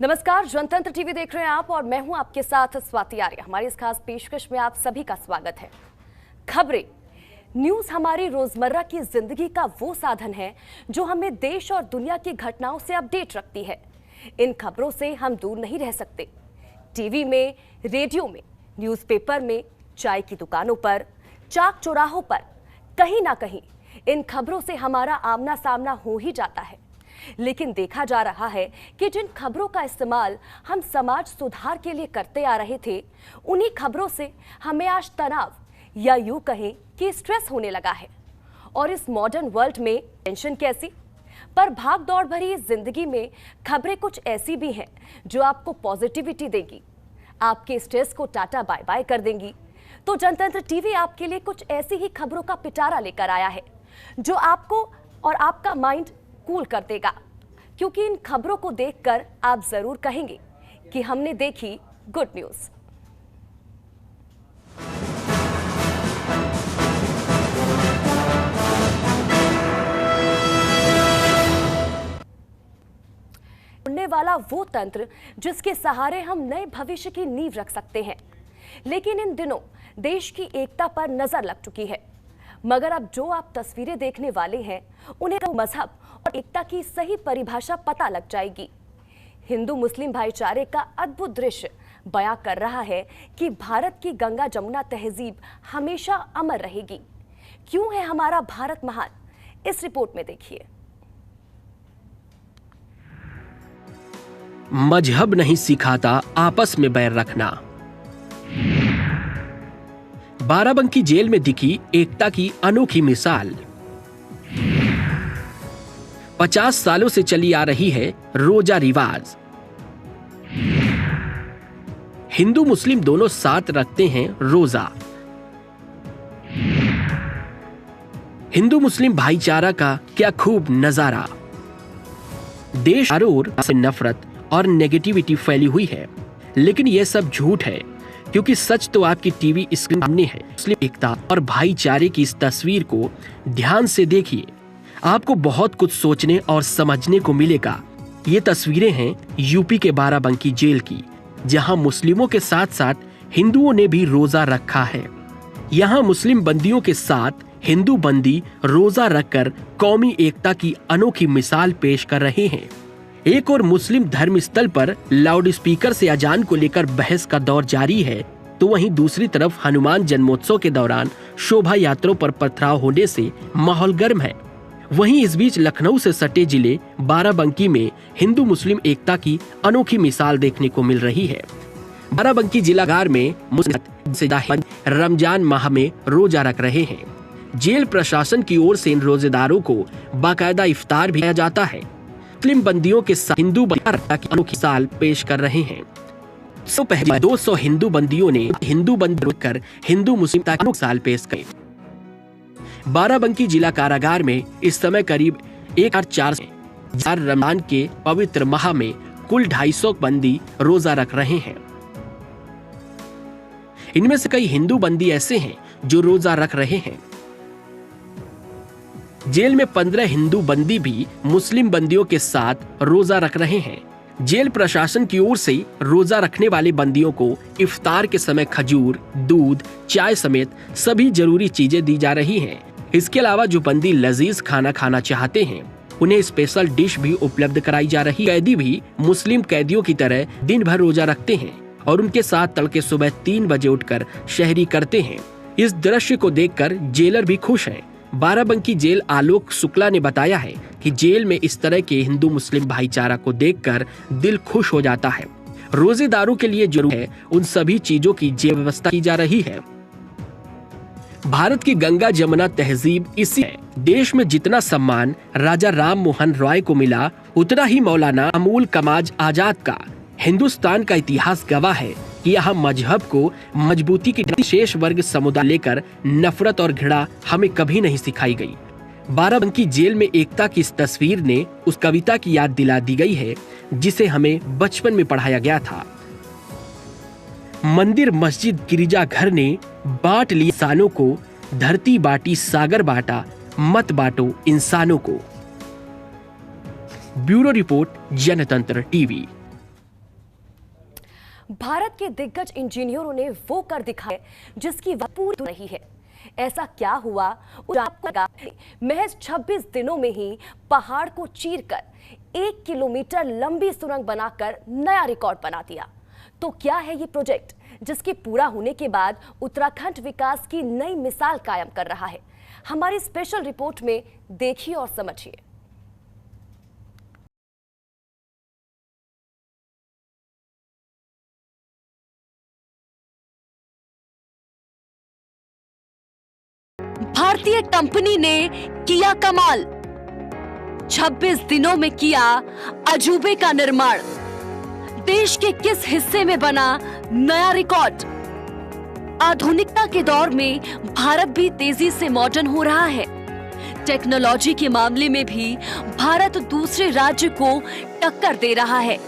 नमस्कार, जनतंत्र टीवी देख रहे हैं आप और मैं हूं आपके साथ स्वाति आर्य। हमारी इस खास पेशकश में आप सभी का स्वागत है। खबरें, न्यूज हमारी रोजमर्रा की जिंदगी का वो साधन है जो हमें देश और दुनिया की घटनाओं से अपडेट रखती है। इन खबरों से हम दूर नहीं रह सकते। टीवी में, रेडियो में, न्यूज़पेपर में, चाय की दुकानों पर, चाक चौराहों पर, कहीं ना कहीं इन खबरों से हमारा आमना सामना हो ही जाता है। लेकिन देखा जा रहा है कि जिन खबरों का इस्तेमाल हम समाज सुधार के लिए करते आ रहे थे, उन्हीं खबरों से हमें आज तनाव या यूं कहें कि स्ट्रेस होने लगा है। और इस मॉडर्न वर्ल्ड में टेंशन कैसी? पर भाग दौड़ भरी इस जिंदगी में खबरें कुछ ऐसी भी हैं जो आपको पॉजिटिविटी देंगी, आपके स्ट्रेस को टाटा बाय बाय कर देंगी। तो जनतंत्र टीवी आपके लिए कुछ ऐसी ही खबरों का पिटारा लेकर आया है जो आपको और आपका माइंड कूल कर देगा, क्योंकि इन खबरों को देखकर आप जरूर कहेंगे कि हमने देखी गुड न्यूज। उड़ने वाला वो तंत्र जिसके सहारे हम नए भविष्य की नींव रख सकते हैं। लेकिन इन दिनों देश की एकता पर नजर लग चुकी है। मगर अब जो आप तस्वीरें देखने वाले हैं, उन्हें तो मजहब और एकता की सही परिभाषा पता लग जाएगी। हिंदू मुस्लिम भाईचारे का अद्भुत दृश्य बयां कर रहा है कि भारत की गंगा जमुना तहजीब हमेशा अमर रहेगी। क्यों है हमारा भारत महान? इस रिपोर्ट में देखिए। मजहब नहीं सिखाता आपस में बैर रखना। बाराबंकी जेल में दिखी एकता की अनोखी मिसाल। 50 सालों से चली आ रही है रोजा रिवाज। हिंदू मुस्लिम दोनों साथ रखते हैं रोजा। हिंदू मुस्लिम भाईचारा का क्या खूब नजारा। देश चारों ओर से नफरत और नेगेटिविटी फैली हुई है, लेकिन यह सब झूठ है, क्योंकि सच तो आपकी टीवी स्क्रीन सामने है। मुस्लिम एकता और भाईचारे की इस तस्वीर को ध्यान से देखिए, आपको बहुत कुछ सोचने और समझने को मिलेगा। ये तस्वीरें हैं यूपी के बाराबंकी जेल की, जहां मुस्लिमों के साथ साथ हिंदुओं ने भी रोजा रखा है। यहाँ मुस्लिम बंदियों के साथ हिंदू बंदी रोजा रखकर कौमी एकता की अनोखी मिसाल पेश कर रहे हैं। एक और मुस्लिम धर्म स्थल पर लाउड स्पीकर से अजान को लेकर बहस का दौर जारी है, तो वहीं दूसरी तरफ हनुमान जन्मोत्सव के दौरान शोभा यात्राओं पर पथराव होने से माहौल गर्म है। वहीं इस बीच लखनऊ से सटे जिले बाराबंकी में हिंदू मुस्लिम एकता की अनोखी मिसाल देखने को मिल रही है। बाराबंकी जिलागार में मुस्लिम रमजान माह में रोजा रख रहे हैं। जेल प्रशासन की ओर से इन रोजेदारों को बाकायदा इफ्तार भी किया जाता है। मुस्लिम बंदियों के साथ हिंदू बंदियों की अनोखी मिसाल पेश कर रहे हैं। 200 हिंदू बंदियों ने हिंदू बंदी कर हिंदू मुस्लिम की मिसाल पेश की। बाराबंकी जिला कारागार में इस समय करीब 1,400 रमजान के पवित्र माह में कुल 250 बंदी रोजा रख रहे हैं। इनमें से कई हिंदू बंदी ऐसे हैं जो रोजा रख रहे हैं। जेल में 15 हिंदू बंदी भी मुस्लिम बंदियों के साथ रोजा रख रहे हैं। जेल प्रशासन की ओर से रोजा रखने वाले बंदियों को इफ्तार के समय खजूर, दूध, चाय समेत सभी जरूरी चीजें दी जा रही हैं। इसके अलावा जो बंदी लजीज खाना खाना चाहते हैं, उन्हें स्पेशल डिश भी उपलब्ध कराई जा रही है। कैदी भी मुस्लिम कैदियों की तरह दिन भर रोजा रखते हैं और उनके साथ तड़के सुबह 3 बजे उठकर शहरी करते हैं। इस दृश्य को देखकर जेलर भी खुश हैं। बाराबंकी जेल आलोक शुक्ला ने बताया है कि जेल में इस तरह के हिंदू मुस्लिम भाईचारा को देखकर दिल खुश हो जाता है। रोजेदारों के लिए जरूरी है उन सभी चीजों की व्यवस्था की जा रही है। भारत की गंगा जमुना तहजीब इसी है। देश में जितना सम्मान राजा राम मोहन रॉय को मिला, उतना ही मौलाना अमूल कमाज आजाद का। हिंदुस्तान का इतिहास गवाह है कि यहाँ मजहब को मजबूती की विशेष वर्ग समुदाय लेकर नफरत और घृणा हमें कभी नहीं सिखाई गई। बाराबंकी जेल में एकता की इस तस्वीर ने उस कविता की याद दिला दी गई है जिसे हमें बचपन में पढ़ाया गया था। मंदिर मस्जिद गिरजा घर ने बांट लिए इंसानों को, धरती बांटी सागर बांटा, मत बांटो इंसानों को। ब्यूरो रिपोर्ट, जनतंत्र टीवी। भारत के दिग्गज इंजीनियरों ने वो कर दिखाया जिसकी वजह पूरी नहीं है। ऐसा क्या हुआ आपको महज 26 दिनों में ही पहाड़ को चीरकर 1 किलोमीटर लंबी सुरंग बनाकर नया रिकॉर्ड बना दिया। तो क्या है ये प्रोजेक्ट जिसके पूरा होने के बाद उत्तराखंड विकास की नई मिसाल कायम कर रहा है? हमारी स्पेशल रिपोर्ट में देखिए और समझिए। भारतीय कंपनी ने किया कमाल, 26 दिनों में किया अजूबे का निर्माण। देश के किस हिस्से में बना नया रिकॉर्ड? आधुनिकता के दौर में भारत भी तेजी से मॉडर्न हो रहा है। टेक्नोलॉजी के मामले में भी भारत दूसरे राज्य को टक्कर दे रहा है।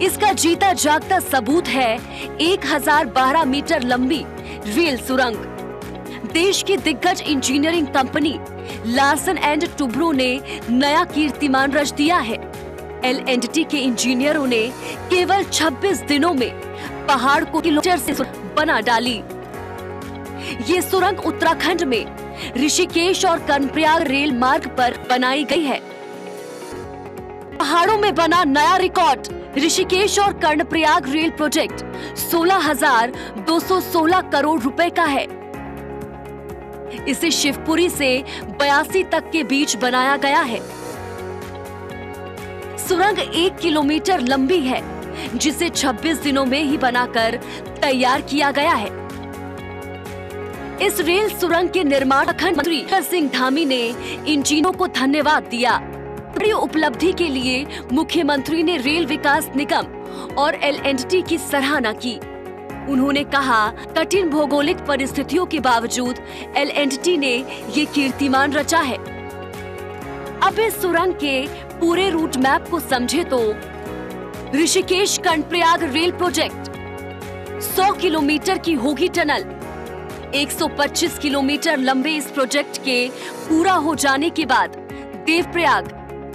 इसका जीता जागता सबूत है 1012 मीटर लंबी रेल सुरंग। देश की दिग्गज engineering company Larsen and Toubro ने नया कीर्तिमान रच दिया है। L&T के इंजीनियरों ने केवल 26 दिनों में पहाड़ को किलोमीटर से बना डाली। ये सुरंग उत्तराखंड में ऋषिकेश और कर्णप्रयाग रेल मार्ग पर बनाई गई है। पहाड़ों में बना नया रिकॉर्ड। ऋषिकेश और कर्णप्रयाग रेल प्रोजेक्ट 16,216 करोड़ रुपए का है। इसे शिवपुरी से 82 तक के बीच बनाया गया है। सुरंग 1 किलोमीटर लंबी है, जिसे 26 दिनों में ही बनाकर तैयार किया गया है। इस रेल सुरंग के निर्माण मंत्री सिंह धामी ने इंजीनियरों को धन्यवाद दिया। बड़ी उपलब्धि के लिए मुख्यमंत्री ने रेल विकास निगम और L&T की सराहना की। उन्होंने कहा, कठिन भौगोलिक परिस्थितियों के बावजूद L&T ने ये कीर्तिमान रचा है। अब इस सुरंग के पूरे रूट मैप को समझे तो Rishikesh Karnaprayag rail project 100 kilometre की होगी टनल। 125 किलोमीटर लंबे इस प्रोजेक्ट के पूरा हो जाने के बाद देवप्रयाग,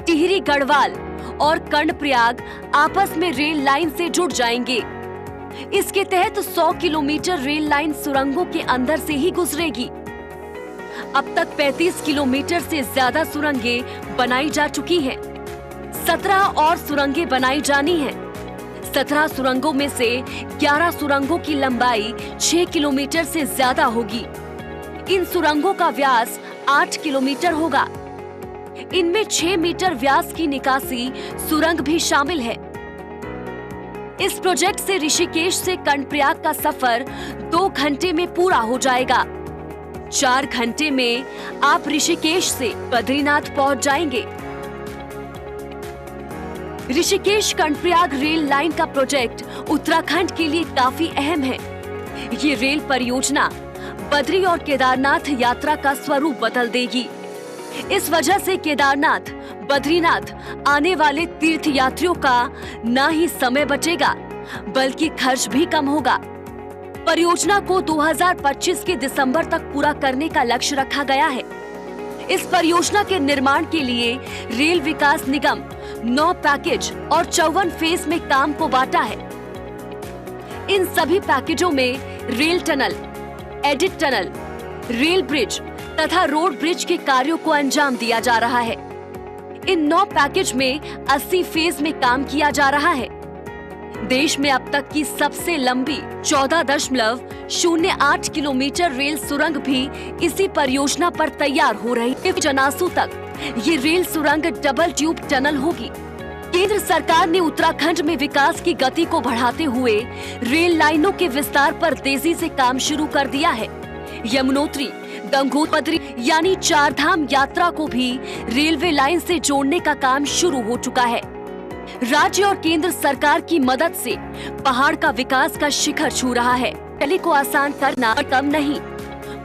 टिहरी गढ़वाल और कर्णप्रयाग आपस में रेल लाइन से जुड़ जाएंगे। इसके तहत 100 किलोमीटर रेल लाइन सुरंगों के अंदर से ही गुजरेगी। अब तक 35 किलोमीटर से ज्यादा सुरंगें बनाई जा चुकी हैं। 17 और सुरंगें बनाई जानी हैं। 17 सुरंगों में से 11 सुरंगों की लंबाई 6 किलोमीटर से ज्यादा होगी। इन सुरंगों का व्यास 8 किलोमीटर होगा। इनमें 6 मीटर व्यास की निकासी सुरंग भी शामिल है। इस प्रोजेक्ट से ऋषिकेश से कर्णप्रयाग का सफर 2 घंटे में पूरा हो जाएगा। 4 घंटे में आप ऋषिकेश से बद्रीनाथ पहुंच जाएंगे। ऋषिकेश कर्णप्रयाग रेल लाइन का प्रोजेक्ट उत्तराखंड के लिए काफी अहम है। ये रेल परियोजना बद्री और केदारनाथ यात्रा का स्वरूप बदल देगी। इस वजह से केदारनाथ, बद्रीनाथ आने वाले तीर्थ यात्रियों का न ही समय बचेगा, बल्कि खर्च भी कम होगा। परियोजना को 2025 के दिसंबर तक पूरा करने का लक्ष्य रखा गया है। इस परियोजना के निर्माण के लिए रेल विकास निगम 9 पैकेज और 54 फेज में काम को बांटा है। इन सभी पैकेजों में rail tunnel, edit tunnel, rail bridge तथा रोड ब्रिज के कार्यों को अंजाम दिया जा रहा है। इन 9 पैकेज में 80 फेज में काम किया जा रहा है। देश में अब तक की सबसे लंबी 14.08 किलोमीटर रेल सुरंग भी इसी परियोजना पर तैयार हो रही है। जनासू तक ये रेल सुरंग डबल ट्यूब टनल होगी। केंद्र सरकार ने उत्तराखंड में विकास की गति को बढ़ाते हुए रेल लाइनों के विस्तार पर तेजी से काम शुरू कर दिया है। यमुनोत्री, गंगोत्री यानी 4 धाम यात्रा को भी रेलवे लाइन से जोड़ने का काम शुरू हो चुका है। राज्य और केंद्र सरकार की मदद से पहाड़ का विकास का शिखर छू रहा है। पहले को आसान करना कम नहीं।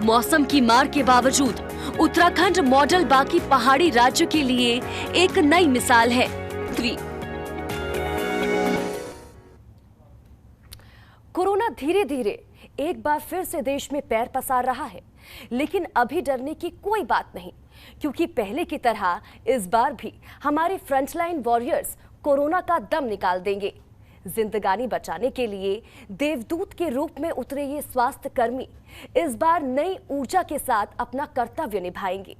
मौसम की मार के बावजूद उत्तराखंड मॉडल बाकी पहाड़ी राज्य के लिए एक नई मिसाल है। कोरोना धीरे धीरे एक बार फिर से देश में पैर पसार रहा है, लेकिन अभी डरने की कोई बात नहीं, क्योंकि पहले की तरह इस बार भी हमारे फ्रंटलाइन वॉरियर्स कोरोना का दम निकाल देंगे। जिंदगानी बचाने के लिए देवदूत के रूप में उतरे ये स्वास्थ्य कर्मी इस बार नई ऊर्जा के साथ अपना कर्तव्य निभाएंगे,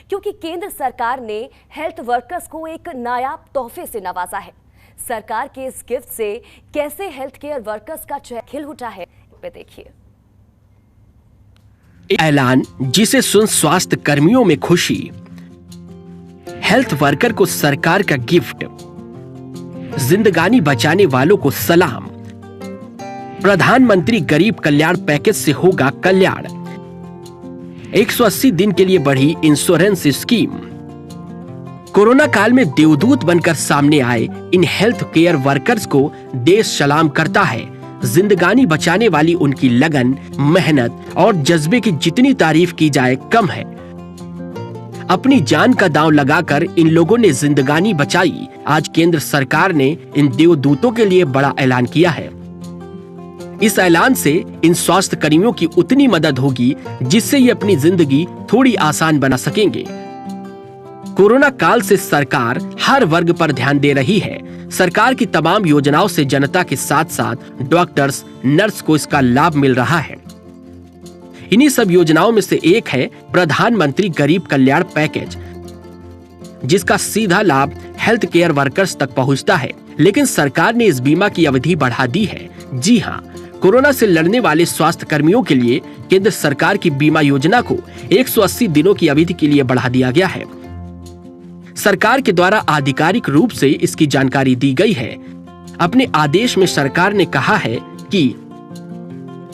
क्योंकि केंद्र सरकार ने हेल्थ वर्कर्स को एक नायाब तोहफे से नवाजा है। सरकार के इस गिफ्ट से कैसे हेल्थ केयर वर्कर्स का चेहरा खिल उठा है, पे देखिए। ऐलान जिसे सुन स्वास्थ्य कर्मियों में खुशी। हेल्थ वर्कर को सरकार का गिफ्ट, जिंदगानी बचाने वालों को सलाम। प्रधानमंत्री गरीब कल्याण पैकेज से होगा कल्याण। 180 दिन के लिए बढ़ी इंश्योरेंस स्कीम। कोरोना काल में देवदूत बनकर सामने आए इन हेल्थ केयर वर्कर्स को देश सलाम करता है। जिंदगानी बचाने वाली उनकी लगन, मेहनत और जज्बे की जितनी तारीफ की जाए कम है। अपनी जान का दांव लगाकर इन लोगों ने जिंदगानी बचाई। आज केंद्र सरकार ने इन देवदूतों के लिए बड़ा ऐलान किया है। इस ऐलान से इन स्वास्थ्य कर्मियों की उतनी मदद होगी जिससे ये अपनी जिंदगी थोड़ी आसान बना सकेंगे। कोरोना काल से सरकार हर वर्ग पर ध्यान दे रही है। सरकार की तमाम योजनाओं से जनता के साथ साथ डॉक्टर्स, नर्स को इसका लाभ मिल रहा है। इन्हीं सब योजनाओं में से एक है प्रधानमंत्री गरीब कल्याण पैकेज, जिसका सीधा लाभ हेल्थ केयर वर्कर्स तक पहुंचता है। लेकिन सरकार ने इस बीमा की अवधि बढ़ा दी है। जी हां, कोरोना से लड़ने वाले स्वास्थ्य कर्मियों के लिए केंद्र सरकार की बीमा योजना को 180 दिनों की अवधि के लिए बढ़ा दिया गया है। सरकार के द्वारा आधिकारिक रूप से इसकी जानकारी दी गई है। अपने आदेश में सरकार ने कहा है कि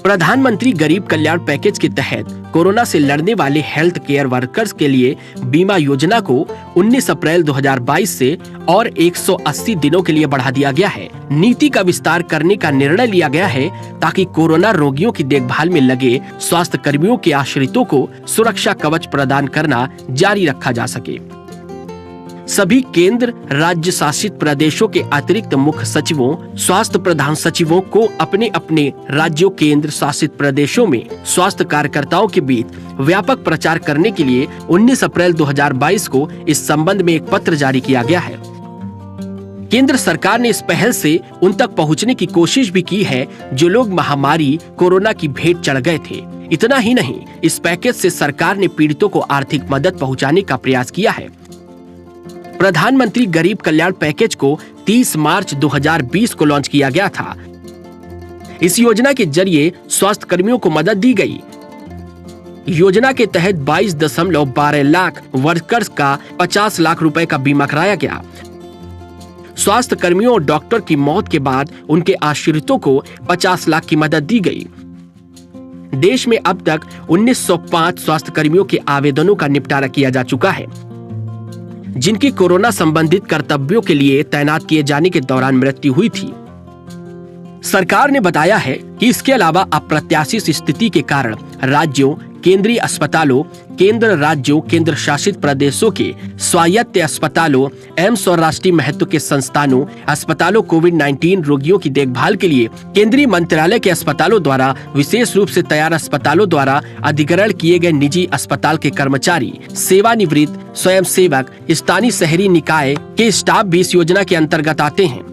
प्रधानमंत्री गरीब कल्याण पैकेज के तहत कोरोना से लड़ने वाले हेल्थ केयर वर्कर्स के लिए बीमा योजना को 19 अप्रैल 2022 से और 180 दिनों के लिए बढ़ा दिया गया है। नीति का विस्तार करने का निर्णय लिया गया है ताकि कोरोना रोगियों की देखभाल में लगे स्वास्थ्य कर्मियों के आश्रितों को सुरक्षा कवच प्रदान करना जारी रखा जा सके। सभी केंद्र राज्य शासित प्रदेशों के अतिरिक्त मुख्य सचिवों, स्वास्थ्य प्रधान सचिवों को अपने अपने राज्यों केंद्र शासित प्रदेशों में स्वास्थ्य कार्यकर्ताओं के बीच व्यापक प्रचार करने के लिए 19 अप्रैल 2022 को इस संबंध में एक पत्र जारी किया गया है। केंद्र सरकार ने इस पहल से उन तक पहुंचने की कोशिश भी की है जो लोग महामारी कोरोना की भेंट चढ़ गए थे। इतना ही नहीं, इस पैकेज से सरकार ने पीड़ितों को आर्थिक मदद पहुंचाने का प्रयास किया है। प्रधानमंत्री गरीब कल्याण पैकेज को 30 मार्च 2020 को लॉन्च किया गया था। इस योजना के जरिए स्वास्थ्य कर्मियों को मदद दी गई। योजना के तहत 22.12 लाख वर्कर्स का 50 लाख रुपए का बीमा कराया गया। स्वास्थ्य कर्मियों और डॉक्टर की मौत के बाद उनके आश्रितों को 50 लाख की मदद दी गई। देश में अब तक 1905 स्वास्थ्य कर्मियों के आवेदनों का निपटारा किया जा चुका है, जिनकी कोरोना संबंधित कर्तव्यों के लिए तैनात किए जाने के दौरान मृत्यु हुई थी। सरकार ने बताया है कि इसके अलावा अप्रत्याशित स्थिति के कारण राज्यों, केंद्रीय अस्पतालों, केंद्र राज्यों, केंद्र शासित प्रदेशों के स्वायत्त अस्पतालों, एम्स और राष्ट्रीय महत्व के संस्थानों, अस्पतालों कोविड-19 रोगियों की देखभाल के लिए केंद्रीय मंत्रालय के अस्पतालों द्वारा विशेष रूप से तैयार अस्पतालों द्वारा अधिग्रहण किए गए निजी अस्पताल के कर्मचारी, सेवानिवृत्त, स्वयंसेवक, स्थानीय शहरी निकाय के स्टाफ भी इस योजना के अंतर्गत आते हैं।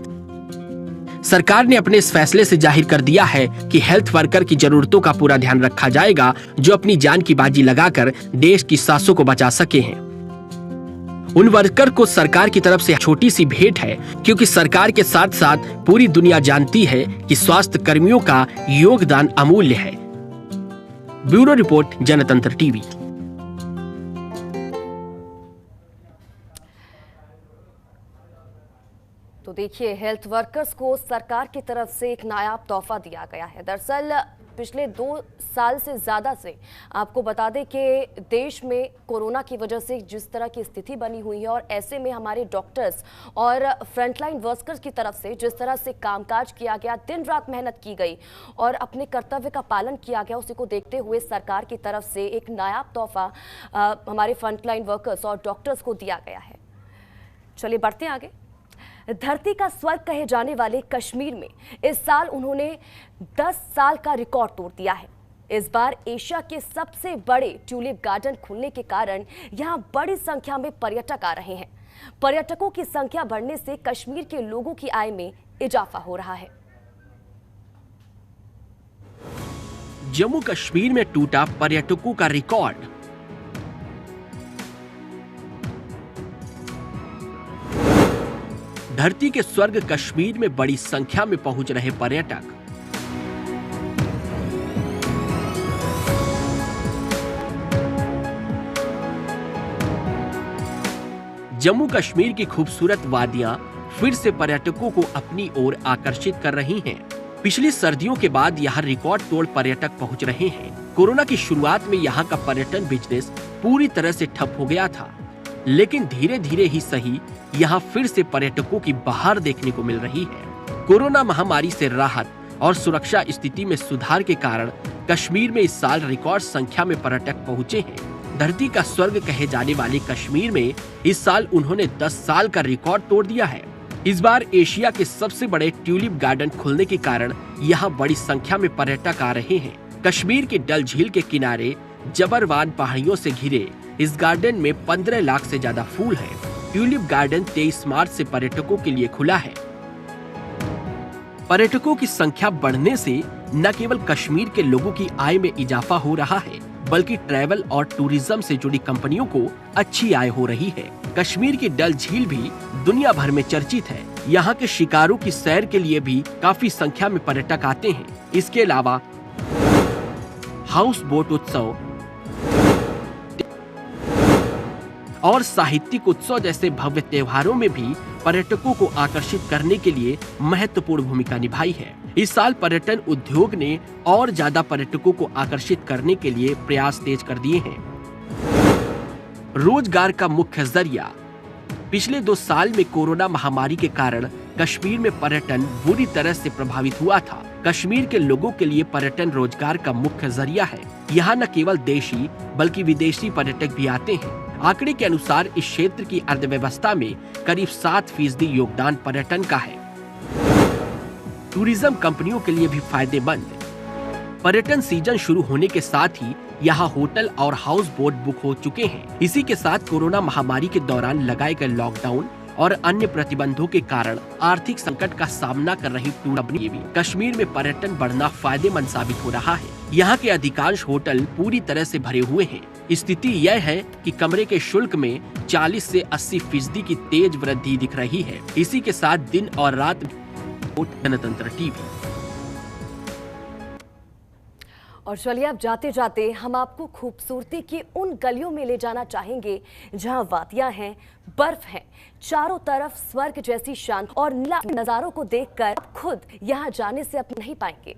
सरकार ने अपने इस फैसले से जाहिर कर दिया है कि हेल्थ वर्कर की जरूरतों का पूरा ध्यान रखा जाएगा, जो अपनी जान की बाजी लगाकर देश की सांसों को बचा सके हैं। उन वर्कर को सरकार की तरफ से छोटी सी भेंट है, क्योंकि सरकार के साथ साथ पूरी दुनिया जानती है कि स्वास्थ्य कर्मियों का योगदान अमूल्य है। ब्यूरो रिपोर्ट, जनतंत्र टीवी। तो देखिए, हेल्थ वर्कर्स को सरकार की तरफ से एक नायाब तोहफा दिया गया है। दरअसल पिछले 2 साल से ज़्यादा से आपको बता दें कि देश में कोरोना की वजह से जिस तरह की स्थिति बनी हुई है, और ऐसे में हमारे डॉक्टर्स और फ्रंटलाइन वर्कर्स की तरफ से जिस तरह से कामकाज किया गया, दिन रात मेहनत की गई और अपने कर्तव्य का पालन किया गया, उसी को देखते हुए सरकार की तरफ से एक नायाब तोहफा हमारे फ्रंटलाइन वर्कर्स और डॉक्टर्स को दिया गया है। चलिए बढ़ते हैं आगे। धरती का स्वर्ग कहे जाने वाले कश्मीर में इस साल उन्होंने 10 साल का रिकॉर्ड तोड़ दिया है। इस बार एशिया के सबसे बड़े ट्यूलिप गार्डन खुलने के कारण यहां बड़ी संख्या में पर्यटक आ रहे हैं। पर्यटकों की संख्या बढ़ने से कश्मीर के लोगों की आय में इजाफा हो रहा है। जम्मू कश्मीर में टूटा पर्यटकों का रिकॉर्ड। धरती के स्वर्ग कश्मीर में बड़ी संख्या में पहुंच रहे पर्यटक। जम्मू कश्मीर की खूबसूरत वादियां फिर से पर्यटकों को अपनी ओर आकर्षित कर रही हैं। पिछली सर्दियों के बाद यहाँ रिकॉर्ड तोड़ पर्यटक पहुँच रहे हैं। कोरोना की शुरुआत में यहाँ का पर्यटन बिजनेस पूरी तरह से ठप हो गया था, लेकिन धीरे धीरे ही सही यहाँ फिर से पर्यटकों की बहार देखने को मिल रही है। कोरोना महामारी से राहत और सुरक्षा स्थिति में सुधार के कारण कश्मीर में इस साल रिकॉर्ड संख्या में पर्यटक पहुँचे हैं। धरती का स्वर्ग कहे जाने वाले कश्मीर में इस साल उन्होंने 10 साल का रिकॉर्ड तोड़ दिया है। इस बार एशिया के सबसे बड़े ट्यूलिप गार्डन खुलने के कारण यहाँ बड़ी संख्या में पर्यटक आ रहे हैं। कश्मीर की डल झील के किनारे जबरवान पहाड़ियों से घिरे इस गार्डन में 15 लाख से ज्यादा फूल हैं। ट्यूलिप गार्डन 23 मार्च से पर्यटकों के लिए खुला है। पर्यटकों की संख्या बढ़ने से न केवल कश्मीर के लोगों की आय में इजाफा हो रहा है, बल्कि ट्रैवल और टूरिज्म से जुड़ी कंपनियों को अच्छी आय हो रही है। कश्मीर की डल झील भी दुनिया भर में चर्चित है। यहाँ के शिकारों की सैर के लिए भी काफी संख्या में पर्यटक आते हैं। इसके अलावा हाउस बोट उत्सव और साहित्यिक उत्सव जैसे भव्य त्योहारों में भी पर्यटकों को आकर्षित करने के लिए महत्वपूर्ण भूमिका निभाई है। इस साल पर्यटन उद्योग ने और ज्यादा पर्यटकों को आकर्षित करने के लिए प्रयास तेज कर दिए हैं। रोजगार का मुख्य जरिया। पिछले 2 साल में कोरोना महामारी के कारण कश्मीर में पर्यटन बुरी तरह से प्रभावित हुआ था। कश्मीर के लोगों के लिए पर्यटन रोजगार का मुख्य जरिया है। यहाँ न केवल देशी बल्कि विदेशी पर्यटक भी आते हैं। आंकड़े के अनुसार इस क्षेत्र की अर्थव्यवस्था में करीब 7% योगदान पर्यटन का है। टूरिज्म कंपनियों के लिए भी फायदेमंद। पर्यटन सीजन शुरू होने के साथ ही यहाँ होटल और हाउस बोट बुक हो चुके हैं। इसी के साथ कोरोना महामारी के दौरान लगाए गए लॉकडाउन और अन्य प्रतिबंधों के कारण आर्थिक संकट का सामना कर रही टूर कंपनी भी कश्मीर में पर्यटन बढ़ना फायदेमंद साबित हो रहा है। यहाँ के अधिकांश होटल पूरी तरह से भरे हुए हैं। स्थिति यह है कि कमरे के शुल्क में 40 से 80% की तेज वृद्धि दिख रही है। इसी के साथ दिन और रात गणतंत्र टीवी। और चलिए अब जाते जाते हम आपको खूबसूरती की उन गलियों में ले जाना चाहेंगे जहां वादियां हैं, बर्फ है, चारों तरफ स्वर्ग जैसी शांति और नीला नजारों को देखकर खुद यहां जाने से अब नहीं पाएंगे।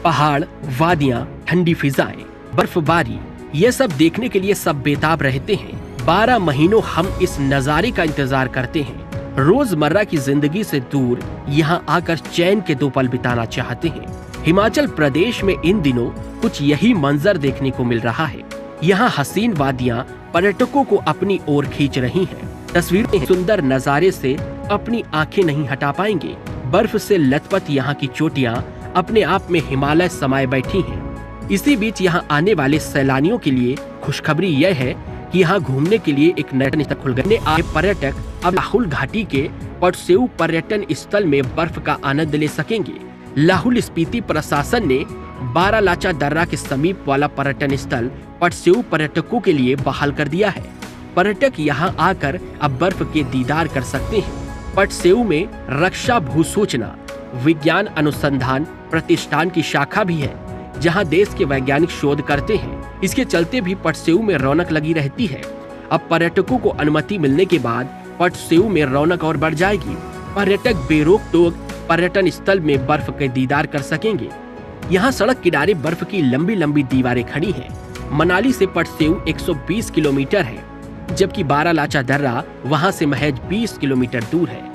पहाड़, वादियां, ठंडी फिजाएं, बर्फबारी, ये सब देखने के लिए सब बेताब रहते हैं। 12 महीनों हम इस नजारे का इंतजार करते हैं। रोजमर्रा की जिंदगी से दूर यहाँ आकर चैन के 2 पल बिताना चाहते हैं। हिमाचल प्रदेश में इन दिनों कुछ यही मंजर देखने को मिल रहा है। यहाँ हसीन वादियाँ पर्यटकों को अपनी ओर खींच रही हैं। तस्वीरें सुंदर नजारे से अपनी आंखें नहीं हटा पाएंगे। बर्फ से लथपथ यहाँ की चोटियाँ अपने आप में हिमालय समाये बैठी हैं। इसी बीच यहाँ आने वाले सैलानियों के लिए खुशखबरी यह है कि यहाँ घूमने के लिए एक नया स्थल खुल गए। आए पर्यटक अब लाहौल घाटी के पटसेऊ पर्यटन स्थल में बर्फ का आनंद ले सकेंगे। लाहौल स्पीति प्रशासन ने बारालाचा दर्रा के समीप वाला पर्यटन स्थल पटसेऊ पर्यटकों के लिए बहाल कर दिया है। पर्यटक यहाँ आकर अब बर्फ के दीदार कर सकते हैं। पटसेऊ में रक्षा भूसूचना विज्ञान अनुसंधान प्रतिष्ठान की शाखा भी है, जहां देश के वैज्ञानिक शोध करते हैं। इसके चलते भी पटसेऊ में रौनक लगी रहती है। अब पर्यटकों को अनुमति मिलने के बाद पटसेऊ में रौनक और बढ़ जाएगी। पर्यटक बेरोक टोक पर्यटन स्थल में बर्फ के दीदार कर सकेंगे। यहाँ सड़क किनारे बर्फ की लंबी लंबी दीवारें खड़ी हैं। मनाली से पटसेऊ 120 किलोमीटर है, जबकि बारालाचा दर्रा वहां से महज 20 किलोमीटर दूर है।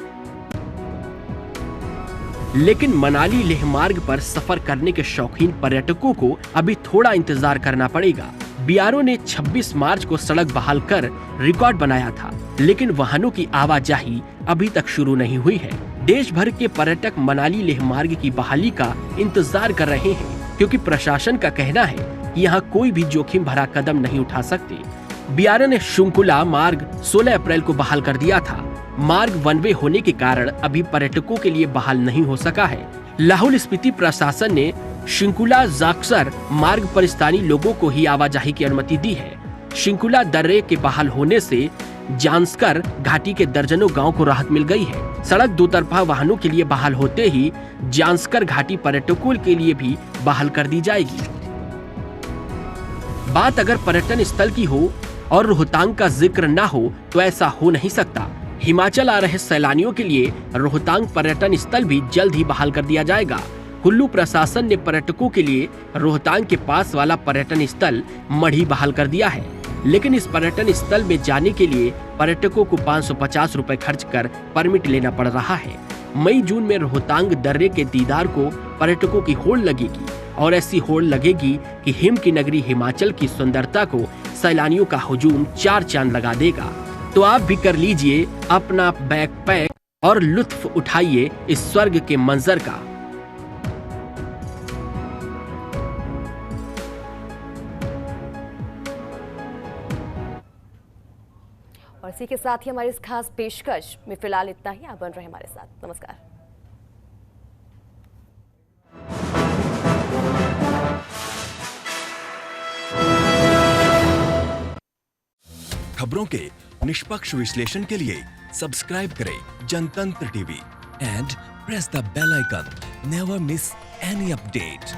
लेकिन मनाली लेह मार्ग पर सफर करने के शौकीन पर्यटकों को अभी थोड़ा इंतजार करना पड़ेगा। बीआरओ ने 26 मार्च को सड़क बहाल कर रिकॉर्ड बनाया था, लेकिन वाहनों की आवाजाही अभी तक शुरू नहीं हुई है। देश भर के पर्यटक मनाली लेह मार्ग की बहाली का इंतजार कर रहे हैं। क्योंकि प्रशासन का कहना है कि यहाँ कोई भी जोखिम भरा कदम नहीं उठा सकते। बीआरओ ने शंकुला मार्ग 16 अप्रैल को बहाल कर दिया था। मार्ग वन वे होने के कारण अभी पर्यटकों के लिए बहाल नहीं हो सका है। लाहौल स्पीति प्रशासन ने शंकुला जाक्सर मार्ग पर स्थानीय लोगों को ही आवाजाही की अनुमति दी है। शंकुला दर्रे के बहाल होने से जांस्कर घाटी के दर्जनों गांव को राहत मिल गई है। सड़क दो तरफा वाहनों के लिए बहाल होते ही जांस्कर घाटी पर्यटकों के लिए भी बहाल कर दी जाएगी। बात अगर पर्यटन स्थल की हो और रोहतांग का जिक्र ना हो तो ऐसा हो नहीं सकता। हिमाचल आ रहे सैलानियों के लिए रोहतांग पर्यटन स्थल भी जल्द ही बहाल कर दिया जाएगा। कुल्लू प्रशासन ने पर्यटकों के लिए रोहतांग के पास वाला पर्यटन स्थल मढ़ी बहाल कर दिया है, लेकिन इस पर्यटन स्थल में जाने के लिए पर्यटकों को 550 रुपए खर्च कर परमिट लेना पड़ रहा है। मई जून में रोहतांग दर्रे के दीदार को पर्यटकों की होड़ लगेगी और ऐसी होड़ लगेगी कि हिम की नगरी हिमाचल की सुंदरता को सैलानियों का हुजूम चार चांद लगा देगा। तो आप भी कर लीजिए अपना बैग पैक और लुत्फ उठाइए इस स्वर्ग के मंजर का। और इसी के साथ ही हमारी इस खास पेशकश में फिलहाल इतना ही। आप बन रहे हमारे साथ। नमस्कार। खबरों के निष्पक्ष विश्लेषण के लिए सब्सक्राइब करें Jantantra TV and press the bell icon. Never miss any update.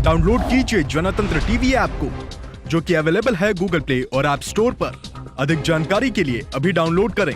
Download कीजिए जनतंत्र टीवी ऐप को, जो कि अवेलेबल है गूगल प्ले और ऐप स्टोर पर। अधिक जानकारी के लिए अभी डाउनलोड करें।